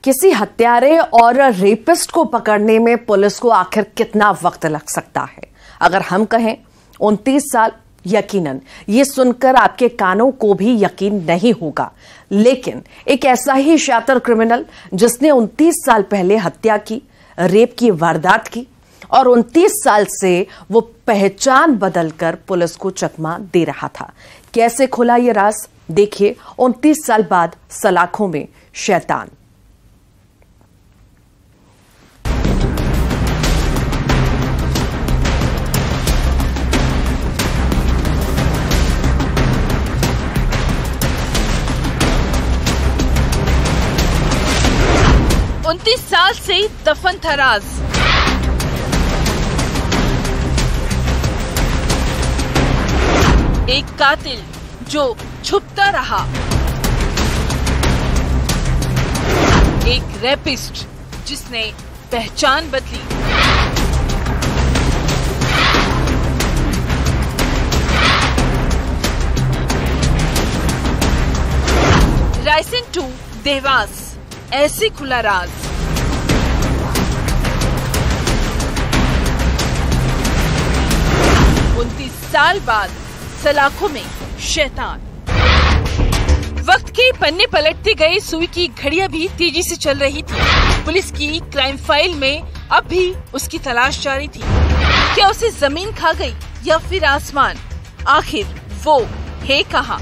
किसी हत्यारे और रेपिस्ट को पकड़ने में पुलिस को आखिर कितना वक्त लग सकता है? अगर हम कहें 29 साल, यकीनन ये सुनकर आपके कानों को भी यकीन नहीं होगा, लेकिन एक ऐसा ही शातिर क्रिमिनल जिसने 29 साल पहले हत्या की, रेप की वारदात की और 29 साल से वो पहचान बदलकर पुलिस को चकमा दे रहा था। कैसे खुला ये राज? देखिए 29 साल बाद सलाखों में शैतान। उनतीस साल से दफन था राज। एक कातिल जो छुपता रहा, एक रेपिस्ट जिसने पहचान बदली, रायसेन 2 देवास, ऐसे खुला राज। साल बाद सलाखों में शैतान। वक्त के पन्ने पलटते गए सुई की घड़ियां भी तेजी से चल रही थी। पुलिस की क्राइम फाइल में अब भी उसकी तलाश जारी थी। क्या उसे जमीन खा गई या फिर आसमान? आखिर वो है कहां?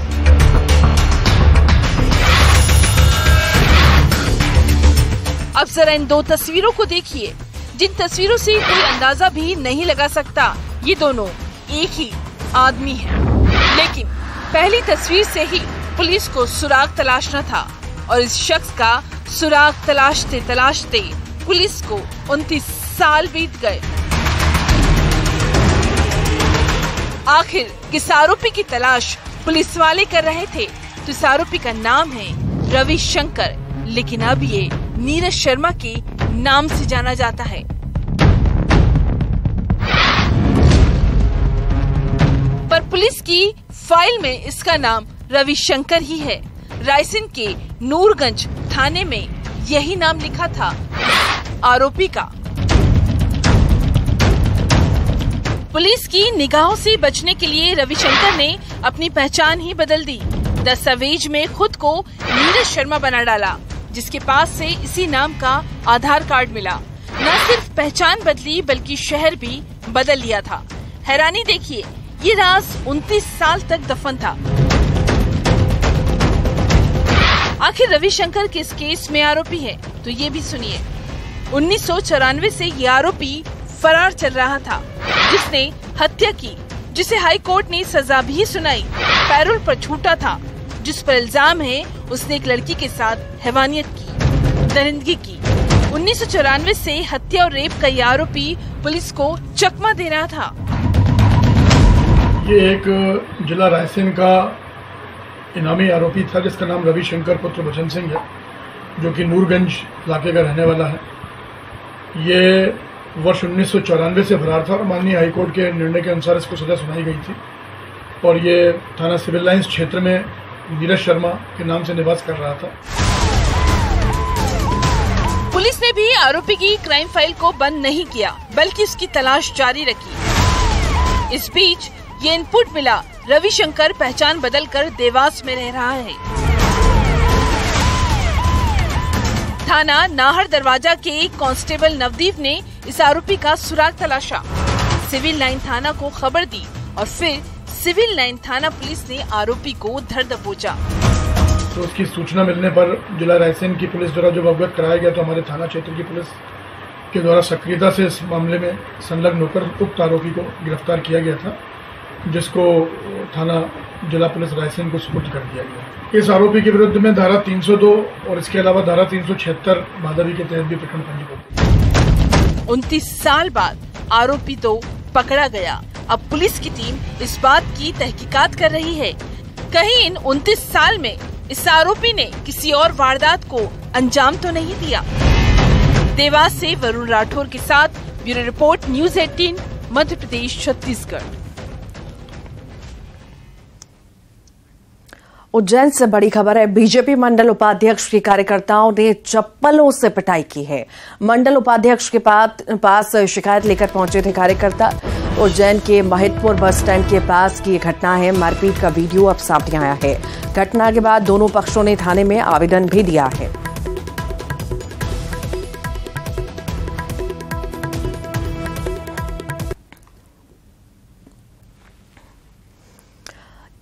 अब जरा इन दो तस्वीरों को देखिए, जिन तस्वीरों से कोई अंदाजा भी नहीं लगा सकता ये दोनों एक ही आदमी है। लेकिन पहली तस्वीर से ही पुलिस को सुराग तलाशना था और इस शख्स का सुराग तलाशते तलाशते पुलिस को 29 साल बीत गए। आखिर किस आरोपी की तलाश पुलिस वाले कर रहे थे? तो इस आरोपी का नाम है रविशंकर, लेकिन अब ये नीरज शर्मा के नाम से जाना जाता है। पर पुलिस की फाइल में इसका नाम रविशंकर ही है। रायसेन के नूरगंज थाने में यही नाम लिखा था आरोपी का। पुलिस की निगाहों से बचने के लिए रविशंकर ने अपनी पहचान ही बदल दी। दस्तावेज में खुद को नीरज शर्मा बना डाला, जिसके पास से इसी नाम का आधार कार्ड मिला। न सिर्फ पहचान बदली बल्कि शहर भी बदल लिया था। हैरानी देखिए, ये राज 29 साल तक दफन था। आखिर रविशंकर किस केस में आरोपी है? तो ये भी सुनिए। 1994 से ये आरोपी फरार चल रहा था, जिसने हत्या की, जिसे हाई कोर्ट ने सजा भी सुनाई, पैरोल पर छूटा था, जिस पर इल्जाम है उसने एक लड़की के साथ हैवानियत की, दरिंदगी की। 1994 से हत्या और रेप का ये आरोपी पुलिस को चकमा दे रहा था। ये एक जिला रायसेन का इनामी आरोपी था जिसका नाम रविशंकर पुत्र बचन सिंह है, जो कि नूरगंज इलाके का रहने वाला है। ये वर्ष 1994 से फरार था और माननीय हाईकोर्ट के निर्णय के अनुसार इसको सजा सुनाई गई थी और ये थाना सिविल लाइंस क्षेत्र में नीरज शर्मा के नाम से निवास कर रहा था। पुलिस ने भी आरोपी की क्राइम फाइल को बंद नहीं किया, बल्कि उसकी तलाश जारी रखी। इस बीच ये इनपुट मिला, रविशंकर पहचान बदलकर देवास में रह रहा है। थाना नाहर दरवाजा के कांस्टेबल नवदीप ने इस आरोपी का सुराग तलाशा, सिविल लाइन थाना को खबर दी और फिर सिविल लाइन थाना पुलिस ने आरोपी को धर दबोचा। तो उसकी सूचना मिलने पर जिला रायसेन की पुलिस द्वारा जब अवगत कराया गया तो हमारे थाना क्षेत्र की पुलिस के द्वारा सक्रियता से इस मामले में संलग्न होकर उक्त आरोपी को गिरफ्तार किया गया था, जिसको थाना जिला पुलिस रायसेन को सुपुर्द कर दिया गया। इस आरोपी के विरुद्ध में धारा 302 और इसके अलावा धारा 376 भादवी के तहत भी प्रकरण पंजीबद्ध। 29 साल बाद आरोपी तो पकड़ा गया। अब पुलिस की टीम इस बात की तहकीकात कर रही है, कहीं इन 29 साल में इस आरोपी ने किसी और वारदात को अंजाम तो नहीं दिया। देवास से वरुण राठौर के साथ bureau report, news 18, Madhya Pradesh, Chhattisgarh. Ujjain से बड़ी खबर है। बीजेपी मंडल उपाध्यक्ष की कार्यकर्ताओं ने चप्पलों से पिटाई की है। मंडल उपाध्यक्ष के पास शिकायत लेकर पहुंचे थे कार्यकर्ता। उज्जैन के महिदपुर बस स्टैंड के पास की घटना है। मारपीट का वीडियो अब सामने आया है। घटना के बाद दोनों पक्षों ने थाने में आवेदन भी दिया है।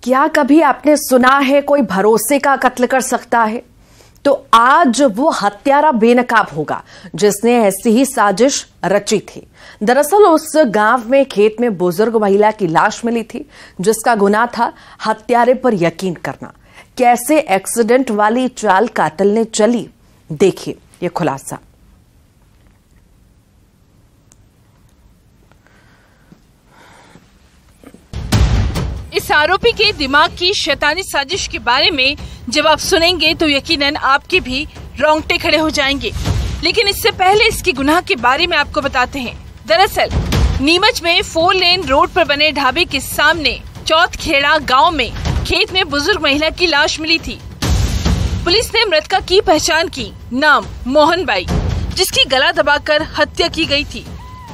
क्या कभी आपने सुना है कोई भरोसे का कत्ल कर सकता है? तो आज वो हत्यारा बेनकाब होगा जिसने ऐसी ही साजिश रची थी। दरअसल उस गांव में खेत में बुजुर्ग महिला की लाश मिली थी जिसका गुनाह था हत्यारे पर यकीन करना। कैसे एक्सीडेंट वाली चाल कातिल ने चली, देखिए ये खुलासा। इस आरोपी के दिमाग की शैतानी साजिश के बारे में जब आप सुनेंगे तो यकीनन आपके भी रोंगटे खड़े हो जाएंगे। लेकिन इससे पहले इसके गुनाह के बारे में आपको बताते हैं। दरअसल नीमच में 4 लेन रोड पर बने ढाबे के सामने चौथखेड़ा गांव में खेत में बुजुर्ग महिला की लाश मिली थी। पुलिस ने मृतका की पहचान की। नाम मोहन बाई, जिसकी गला दबाकर हत्या की गई थी।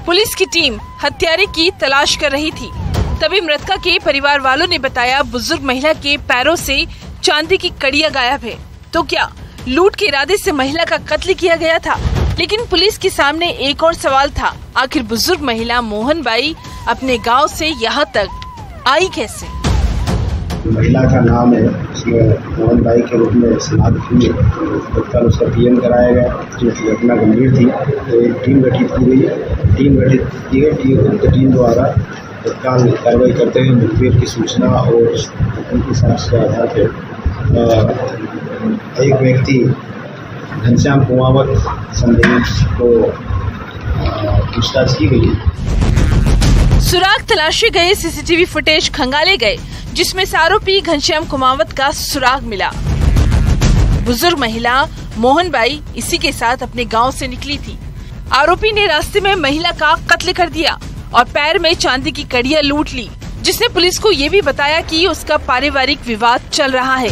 पुलिस की टीम हत्यारे की तलाश कर रही थी। तभी मृतका के परिवार वालों ने बताया बुजुर्ग महिला के पैरों से चांदी की कड़ियां गायब है। तो क्या लूट के इरादे से महिला का कत्ल किया गया था? लेकिन पुलिस के सामने एक और सवाल था, आखिर बुजुर्ग महिला मोहन बाई अपने गांव से यहाँ तक आई कैसे? महिला का नाम है, उसमें मोहन बाई के रूप में समाप्त हुई है। तत्काल उसका पीएम कराया गया। जो घटना गंभीर थी तो एक टीम गठित की गई टीम द्वारा तत्काल कार्रवाई करते हुए मुखबिर की सूचना और उनकी साक्ष्य के आधार पर एक व्यक्ति घनश्याम कुमावत संदिग्ध को पूछताछ की गई। सुराग तलाशे गए, सीसीटीवी फुटेज खंगाले गए, जिसमें से आरोपी घनश्याम कुमावत का सुराग मिला। बुजुर्ग महिला मोहन बाई इसी के साथ अपने गांव से निकली थी। आरोपी ने रास्ते में महिला का कत्ल कर दिया और पैर में चांदी की कड़ियां लूट ली, जिसने पुलिस को ये भी बताया कि उसका पारिवारिक विवाद चल रहा है।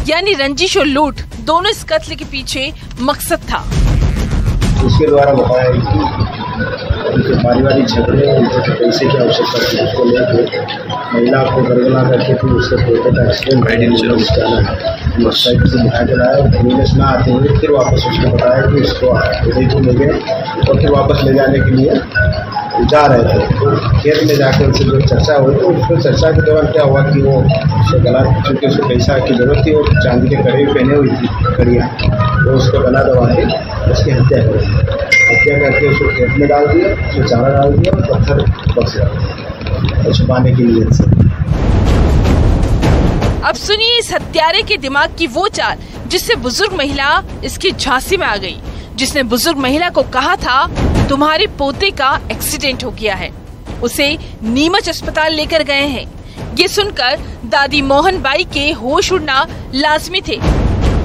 यानी रंजिश और लूट दोनों इस कत्ल के पीछे मकसद था। उसके द्वारा बताया कि उनके पारिवारिक झगड़े, उनके पैसे की आवश्यकता थी, उसको लेकर महिला को गड़बड़ा करके फिर उससे पोते का एक्सीडेंट मोटरसाइकिल से बिठा के लाया। एम्बुलेंस ना आते हुए फिर वापस उसको बताया कि उसको उदयपुर ले गए और फिर वापस ले जाने के लिए जा रहे थे। तो खेत में जाकर उनसे जो चर्चा हुई तो उसमें चर्चा के दौरान क्या हुआ कि वो उससे गला, चूँकि उसको पैसा की जरूरत थी और चांदी के कड़े पहने हुई थी कड़ियाँ, तो उसको गला दबा के उसकी हत्या कर दी। हत्या करके उसको खेत में डाल दिया, उसमें चारा डाल दिया और पत्थर बस गया छुपाने के लिए। अब सुनिए इस हत्यारे के दिमाग की वो चाल जिससे बुजुर्ग महिला इसकी झांसी में आ गई, जिसने बुजुर्ग महिला को कहा था तुम्हारे पोते का एक्सीडेंट हो गया है, उसे नीमच अस्पताल लेकर गए हैं। ये सुनकर दादी मोहन बाई के होश उड़ना लाजमी थे,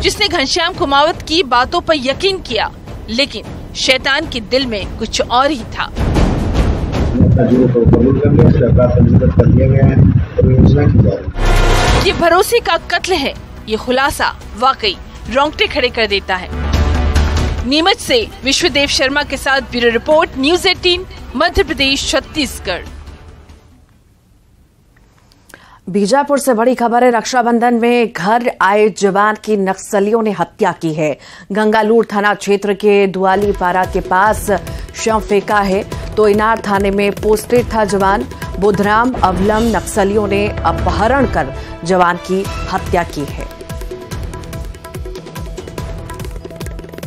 जिसने घनश्याम कुमावत की बातों पर यकीन किया। लेकिन शैतान के दिल में कुछ और ही था। ये भरोसे का कत्ल है। ये खुलासा वाकई रोंगटे खड़े कर देता है। नीमच से विश्वदेव शर्मा के साथ bureau report, news 18, Madhya Pradesh, Chhattisgarh. Bijapur से बड़ी खबर है। रक्षाबंधन में घर आए जवान की नक्सलियों ने हत्या की है। गंगालूर थाना क्षेत्र के दुआलीपारा के पास शव फेंका है। तो इनार थाने में पोस्टेड था जवान। बुधराम अवलम नक्सलियों ने अपहरण कर जवान की हत्या की है।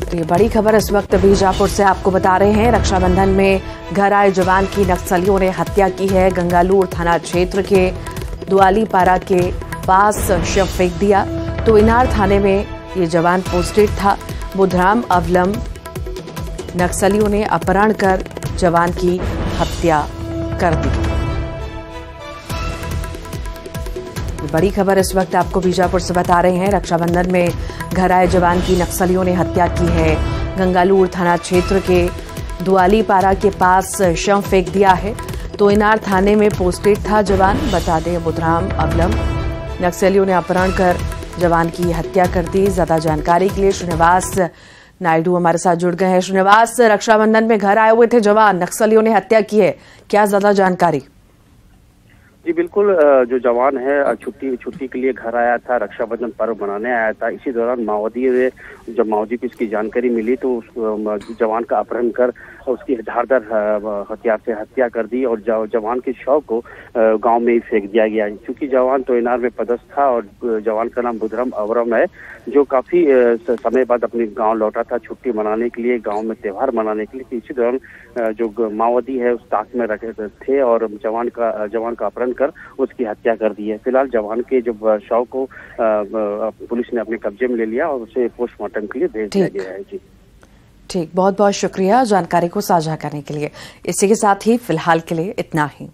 तो ये बड़ी खबर इस वक्त बीजापुर से आपको बता रहे हैं। रक्षाबंधन में घर आए जवान की नक्सलियों ने हत्या की है। गंगालूर थाना क्षेत्र के दुआलीपारा के पास शव फेंक दिया। तो इनार थाने में ये जवान पोस्टेड था। बुधराम अवलम नक्सलियों ने अपहरण कर जवान की हत्या कर दी। बड़ी खबर इस वक्त आपको बीजापुर से बता रहे हैं। रक्षाबंधन में घर आए जवान की नक्सलियों ने हत्या की है। गंगालूर थाना क्षेत्र के दुआलीपारा के पास शव फेंक दिया है। तो इनार थाने में पोस्टेड था जवान। बता दें बुधराम अवलम नक्सलियों ने अपहरण कर जवान की हत्या कर दी। ज्यादा जानकारी के लिए श्रीनिवास नायडू हमारे साथ जुड़ गए हैं। श्रीनिवास, रक्षाबंधन में घर आए हुए थे जवान, नक्सलियों ने हत्या की है, क्या ज्यादा जानकारी? जी बिल्कुल, जो जवान है छुट्टी के लिए घर आया था, रक्षाबंधन पर्व मनाने आया था। इसी दौरान जब माओवादी को इसकी जानकारी मिली तो उस जवान का अपहरण कर उसकी धारदार हथियार से हत्या कर दी और जवान के शव को गांव में ही फेंक दिया गया। क्योंकि जवान तो एनआर में पदस्थ था और जवान का नाम बुधराम अवरम है, जो काफी समय बाद अपने गांव लौटा था छुट्टी मनाने के लिए, गांव में त्योहार मनाने के लिए। इसी दौरान जो माओवादी है उस ताक में रखे थे और जवान का अपहरण कर उसकी हत्या कर दी है। फिलहाल जवान के जो शव को पुलिस ने अपने कब्जे में ले लिया और उसे पोस्टमार्टम के लिए भेज दिया गया है। जी ठीक, बहुत बहुत शुक्रिया जानकारी को साझा करने के लिए। इसी के साथ ही फिलहाल के लिए इतना ही।